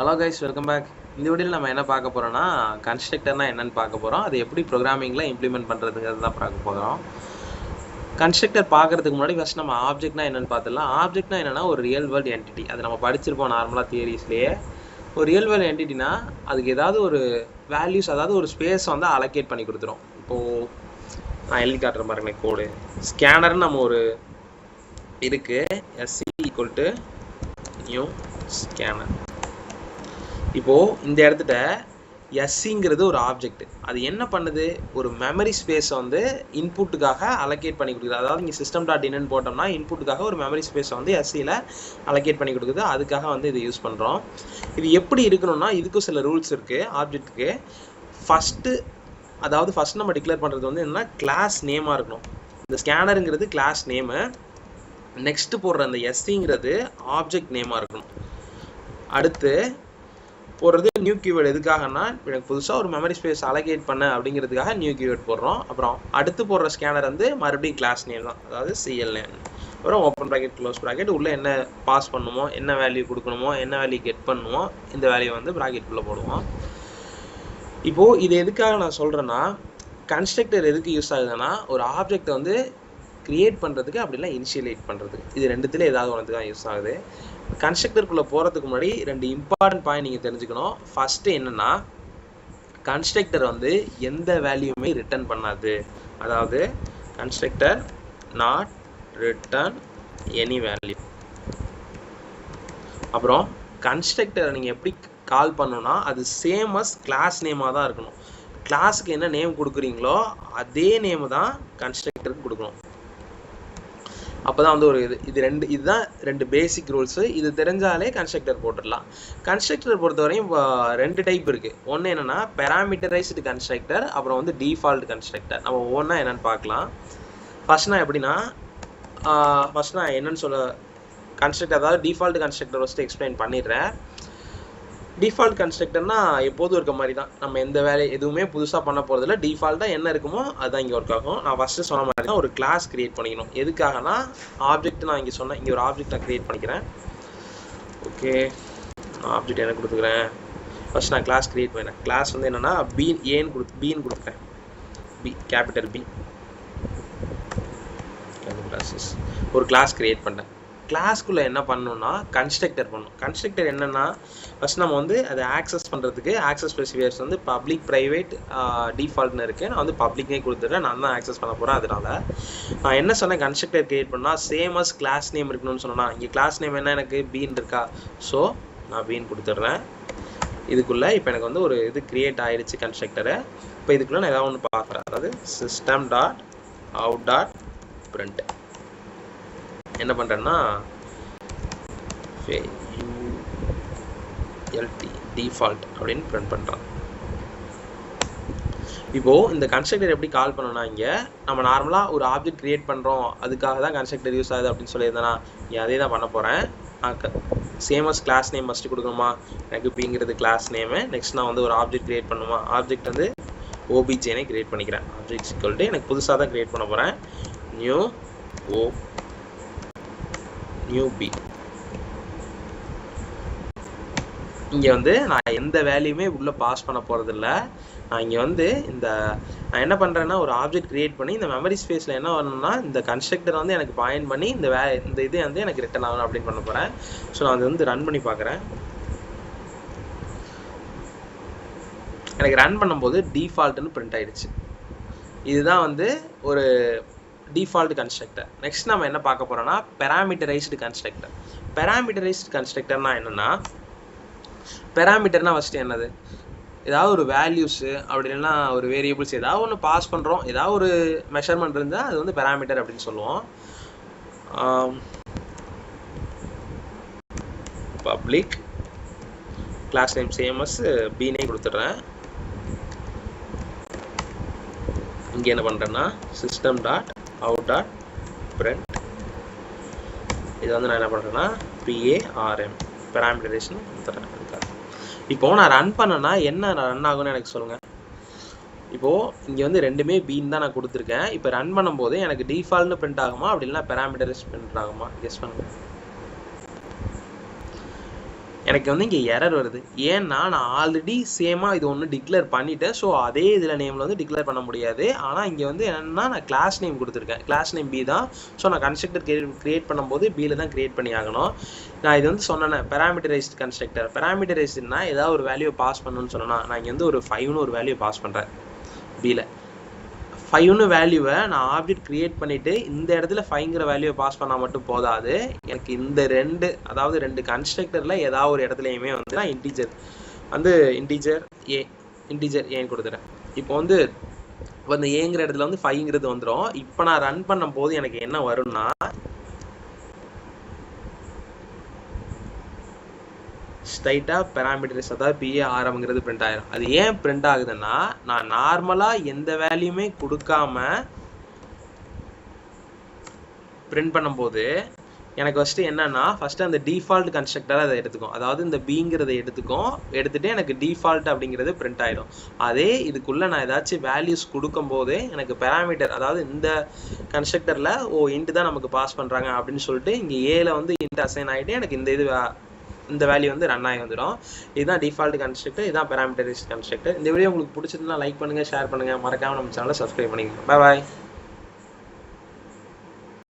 Hello guys, welcome back. இந்த வீடியோவில் நம்ம என்ன பார்க்க போகிறோம்னா, கன்ஸ்ட்ரக்டர்னா என்னன்னு பார்க்க போகிறோம். அது எப்படி ப்ரோக்ராமிங்கில் இம்ப்ளிமெண்ட் பண்ணுறதுங்கிறது தான் பார்க்க போகிறோம். கன்ஸ்ட்ரக்டர் பார்க்குறதுக்கு முன்னாடி ஃபஸ்ட் நம்ம ஆப்ஜெக்ட்னா என்னென்னு பார்த்துடலாம். ஆப்ஜெக்ட்னா என்னென்னா ஒரு ரியல் வேர்ல்டு என்டிட்டி. அது நம்ம படிச்சிருப்போம் நார்மலாக தியரிஸ்லேயே. ஒரு ரியல் வேர்ல்டு என்டிட்டினா அதுக்கு ஏதாவது ஒரு வேல்யூஸ், அதாவது ஒரு ஸ்பேஸ் வந்து அலோகேட் பண்ணி கொடுத்துரும். இப்போது நான் எழுதி காட்டுறேன் பாருங்க கோடு. ஸ்கேனர்னு நம்ம ஒரு இருக்குது, SC = நியூ ஸ்கேனர். இப்போது இந்த இடத்துல எஸ்சிங்கிறது ஒரு ஆப்ஜெக்ட். அது என்ன பண்ணுது, ஒரு மெமரி ஸ்பேஸை வந்து இன்புட்டுக்காக அலோகேட் பண்ணி கொடுக்குது. அதாவது இங்கே system.inன்னு போட்டோம்னா இன்புட்டுக்காக ஒரு மெமரி ஸ்பேஸை வந்து எஸ்சியில் அலோகேட் பண்ணி கொடுக்குது. அதுக்காக வந்து இதை யூஸ் பண்ணுறோம். இது எப்படி இருக்கணும்னா, இதுக்கும் சில ரூல்ஸ் இருக்குது ஆப்ஜெக்ட்டுக்கு. ஃபஸ்ட்டு நம்ம டிக்ளேர் பண்ணுறது வந்து என்னன்னா, கிளாஸ் நேமாக இருக்கணும். இந்த ஸ்கேனருங்கிறது கிளாஸ் நேமு. நெக்ஸ்ட்டு போடுற அந்த எஸ்சிங்கிறது ஆப்ஜெக்ட் நேமாக இருக்கணும். அடுத்து போடுறது நியூ கீவேர்டு. எதுக்காகனா, எனக்கு புதுசாக ஒரு மெமரி ஸ்பேஸ் அலோகேட் பண்ண அப்படிங்கிறதுக்காக நியூ கீவேர்ட் போடுறோம். அப்புறம் அடுத்து போடுற ஸ்கேனர் வந்து மறுபடியும் கிளாஸ் நேம் தான், அதாவது CL நேம். அப்புறம் ஓப்பன் ப்ராக்கெட் க்ளோஸ் ப்ராக்கெட், உள்ளே என்ன பாஸ் பண்ணுமோ, என்ன வேல்யூ கொடுக்கணுமோ, என்ன வேல்யூ கெட் பண்ணுமோ, இந்த வேல்யூ வந்து ப்ராக்கெட்டுக்குள்ளே போடுவோம். இப்போது இது எதுக்காக நான் சொல்கிறேன்னா, கன்ஸ்ட்ரக்டர் எதுக்கு யூஸ் ஆகுதுன்னா, ஒரு ஆப்ஜெக்டை வந்து க்ரியேட் பண்ணுறதுக்கு அப்படிலாம் இனிஷியலேட் பண்ணுறதுக்கு. இது ரெண்டுத்துல ஏதாவது ஒன்று தான் யூஸ் ஆகுது. கன்ஸ்ட்ரக்டருக்குள்ளே போகிறதுக்கு முன்னாடி 2 இம்பார்ட்டன்ட் பாயிண்ட் நீங்கள் தெரிஞ்சுக்கணும். ஃபஸ்ட்டு என்னென்னா, கன்ஸ்ட்ரக்டர் வந்து எந்த வேல்யூமே ரிட்டர்ன் பண்ணாது. அதாவது constructor not return any value. அப்புறம் கன்ஸ்ட்ரக்டரை நீங்கள் எப்படி கால் பண்ணணும்னா, அது சேம் அஸ் கிளாஸ் நேமாக தான் இருக்கணும். கிளாஸுக்கு என்ன நேம் கொடுக்குறீங்களோ அதே நேம் தான் கன்ஸ்ட்ரக்டருக்கு கொடுக்கணும். அப்போ தான் வந்து ஒரு இதுதான் 2 பேசிக் ரூல்ஸு. இது தெரிஞ்சாலே கன்ஸ்ட்ரக்டர் போட்டுடலாம். கன்ஸ்ட்ரக்டர் பொறுத்தவரையும் 2 டைப் இருக்குது. ஒன்று என்னென்னா பேராமீட்டரைஸ்டு கன்ஸ்ட்ரக்டர், அப்புறம் வந்து டிஃபால்ட் கன்ஸ்ட்ரக்டர். நம்ம ஒவ்வொன்றா என்னென்னு பார்க்கலாம். ஃபஸ்ட் நான் என்னென்னு சொல்ல கன்ஸ்ட்ரக்டர், அதாவது டிஃபால்ட் கன்ஸ்ட்ரக்டர் ஃபஸ்ட்டு எக்ஸ்பிளைன் பண்ணிடுறேன். டிஃபால்ட் கன்ஸ்ட்ரக்டர்னா எப்போதும் இருக்க மாதிரி தான். நம்ம எந்த எதுவுமே புதுசாக பண்ண போகிறதில்ல. டிஃபால்ட்டாக என்ன இருக்குமோ அதுதான் இங்கே ஒர்க் ஆகும். நான் ஃபஸ்ட்டு சொன்ன மாதிரி தான் ஒரு கிளாஸ் க்ரியேட் பண்ணிக்கணும். எதுக்காகனா, ஆப்ஜெக்ட் நான் இங்கே சொன்னேன், இங்கே ஒரு ஆப்ஜெக்ட் நான் க்ரியேட் பண்ணிக்கிறேன். ஓகே, நான் ஆப்ஜெக்ட் என்ன கொடுத்துக்கிறேன், ஃபஸ்ட் நான் கிளாஸ் க்ரியேட் பண்ணேன். கிளாஸ் வந்து என்னென்னா பின்னு கொடுத்துக்கிறேன். Capital P classes. ஒரு கிளாஸ் க்ரியேட் பண்ணேன். கிளாஸ்க்குள்ளே என்ன பண்ணணும்னா கன்ஸ்ட்ரக்டர் பண்ணணும். கன்ஸ்ட்ரக்டர் என்னென்னா, ஃபஸ்ட் நம்ம வந்து அதை ஆக்சஸ் பண்ணுறதுக்கு ஆக்சஸ் ஸ்பெசிஃபையர்ஸ் வந்து பப்ளிக், ப்ரைவேட், டிஃபால்ட்னு இருக்குது. நான் வந்து பப்ளிக்னே கொடுத்துட்றேன். நான் தான் ஆக்சஸ் பண்ண போகிறேன். அதனால் நான் என்ன சொன்னேன், கன்ஸ்ட்ரக்டர் க்ரியேட் பண்ணால் சேம் அஸ் கிளாஸ் நேம் இருக்கணும்னு சொன்னேன்னா, இங்கே கிளாஸ் நேம் என்ன, எனக்கு பீன் இருக்கா. ஸோ நான் பீன் கொடுத்துட்றேன். இதுக்குள்ளே இப்போ எனக்கு வந்து ஒரு இது க்ரியேட் ஆகிடுச்சு கன்ஸ்ட்ரக்டரு. இப்போ இதுக்குள்ளே நான் ஏதாவது ஒன்று பார்க்குறேன். அதாவது system.out.print என்ன பண்ணுறேன்னா, டிஃபால்ட் அப்படின்னு பிரிண்ட் பண்ணுறான். இப்போது இந்த கன்ஸ்ட்ரக்டர் எப்படி கால் பண்ணணும்னா, இங்கே நம்ம நார்மலாக ஒரு ஆப்ஜெக்ட் க்ரியேட் பண்ணுறோம், அதுக்காக தான் கன்ஸ்ட்ரக்டர் யூஸ் ஆகுது அப்படின்னு சொல்லியிருந்தேன்னா, இங்கே அதே தான் பண்ண போகிறேன். Same as class name first கொடுக்கணுமா, எனக்கு பிங்கிறது கிளாஸ் நேமு. நெக்ஸ்ட் நான் வந்து ஒரு ஆப்ஜெக்ட் க்ரியேட் பண்ணுமா, ஆப்ஜெக்ட் வந்து OBJனே க்ரியேட் பண்ணிக்கிறேன். ஆப்ஜெக்ட் = எனக்கு புதுசாக தான் க்ரியேட் பண்ண போகிறேன். New P. இங்கே வந்து நான் எந்த வேல்யூமே உள்ளே பாஸ் பண்ண போகிறதில்ல. நான் இங்கே வந்து நான் என்ன பண்ணுறேன்னா, ஒரு ஆப்ஜெக்ட் க்ரியேட் பண்ணி இந்த மெமரி ஸ்பேஸில் என்ன பண்ணணும்னா, இந்த கன்ஸ்ட்ரக்டர் வந்து எனக்கு பாயிண்ட் பண்ணி இந்த இது வந்து எனக்கு ரிட்டர்ன் ஆகணும் அப்படின்னு பண்ண போகிறேன். ஸோ நான் அது வந்து ரன் பண்ணி பார்க்குறேன். எனக்கு ரன் பண்ணும்போது டிஃபால்ட்டுன்னு பிரிண்ட் ஆகிடுச்சு. இதுதான் வந்து ஒரு டிஃபால்ட் கன்ஸ்ட்ரக்டர். நெக்ஸ்ட் நம்ம என்ன பார்க்க போகிறோம்னா, பேராமீட்டரைஸ்டு கன்ஸ்ட்ரக்டர். பேராமீட்டரைஸ்டு கன்ஸ்ட்ரக்டர்னா என்னென்னா, பேராமீட்டர்னா ஃபஸ்ட்டு என்னது, ஏதாவது ஒரு வேல்யூஸு அப்படி இல்லைன்னா ஒரு வேரியபிள்ஸ் ஏதாவது ஒன்று பாஸ் பண்ணுறோம், ஏதாவது ஒரு மெஷர்மெண்ட் இருந்தால் அது வந்து பேராமீட்டர் அப்படின்னு சொல்லுவோம். Public class name same as பீனே கொடுத்துட்றேன். இங்கே என்ன பண்ணுறேன்னா, system.out.print. இது வந்து நான் என்ன பண்ணுறேன்னா PARM பேராமீட்டரைசேஷன் கொடுத்துட்றேன். இப்போது நான் ரன் பண்ணேன்னா என்ன ரன் ஆகும்னு எனக்கு சொல்லுங்கள். இப்போது இங்கே வந்து ரெண்டுமே பீன் தான் நான் கொடுத்துருக்கேன். இப்போ ரன் பண்ணும்போது எனக்கு டிஃபால்ட்னு பிரிண்ட் ஆகுமா, அப்படி இல்லைனா பேராமீட்டரைஸ் பிரிண்ட் ஆகுமா, கெஸ் பண்ணுங்கள். எனக்கு வந்து இங்கே எரர் வருது. ஏன்னா நான் ஆல்ரெடி சேமாக இது ஒன்று டிக்ளேர் பண்ணிட்டேன். ஸோ அதே இதில் நேமில் வந்து டிக்ளேர் பண்ண முடியாது. ஆனால் இங்கே வந்து என்னென்னா நான் கிளாஸ் நேம் கொடுத்துருக்கேன். கிளாஸ் நேம் பி தான். ஸோ நான் கன்ஸ்ட்ரக்டர் கிரியேட் பண்ணும்போது பியில் தான் கிரியேட் பண்ணி ஆகணும். நான் இது வந்து சொன்னேன் பேராமீட்டரைஸ்ட் கன்ஸ்ட்ரக்டர். பேராமீட்டரைஸ்ட்னா ஏதாவது ஒரு வேல்யூ பாஸ் பண்ணணும்னு சொன்னேன்னா நான் இங்கே வந்து ஒரு 5ன்னு ஒரு வேல்யூ பாஸ் பண்ணுறேன் பியில். 5ன்னு வேல்யூவை நான் ஆப்ஜெக்ட் கிரியேட் பண்ணிவிட்டு இந்த இடத்துல 5ங்கிற வேல்யூவை பாஸ் பண்ணால் மட்டும் போதாது. எனக்கு இந்த ரெண்டு கன்ஸ்ட்ரக்டரில் ஏதாவது ஒரு இடத்துலையுமே வந்து நான் இன்டீஜர் ஏன்னு கொடுத்துறேன். இப்போ வந்து இந்த ஏங்கிற இடத்துல வந்து 5ங்கிறது வந்துடும். இப்போ நான் ரன் பண்ணும் போது எனக்கு என்ன வரும்னா ஸ்ட்ரைட்டாக பேராமீட்டர்ஸ் அதாவது PARMங்கிறது பிரிண்ட் ஆயிரும். அது ஏன் பிரிண்ட் ஆகுதுன்னா நான் நார்மலாக எந்த வேல்யூமே கொடுக்காம பிரிண்ட் பண்ணும்போது எனக்கு ஃபஸ்ட்டு அந்த டிஃபால்ட் கன்ஸ்ட்ரக்டராக அதை எடுத்துக்கும். அதாவது இந்த பிங்கிறத எடுத்துட்டு எனக்கு டிஃபால்ட் அப்படிங்கிறது பிரிண்ட் ஆகிடும். அதே இதுக்குள்ளே நான் ஏதாச்சும் வேல்யூஸ் கொடுக்கும்போது எனக்கு பேராமீட்டர் அதாவது இந்த கன்ஸ்ட்ரக்டரில் இன்ட்டு தான் நமக்கு பாஸ் பண்ணுறாங்க அப்படின்னு சொல்லிட்டு இங்கே ஏல வந்து இன்ட்டு அசைன் ஆகிட்டு எனக்கு இந்த வேல்யூ வந்து ரன் ஆகி வந்துடும். இதுதான் டிஃபால்ட் கன்ஸ்ட்ரக்டர், இதுதான் பேராமீட்டரைஸ்ட் கன்ஸ்ட்ரக்டர். இந்த வீடியோ உங்களுக்கு பிடிச்சிருந்தா லைக் பண்ணுங்கள், ஷேர் பண்ணுங்கள், மறக்காமல் நம்ம சேனலை சப்ஸ்கிரைப் பண்ணிக்கோங்க. பாய்.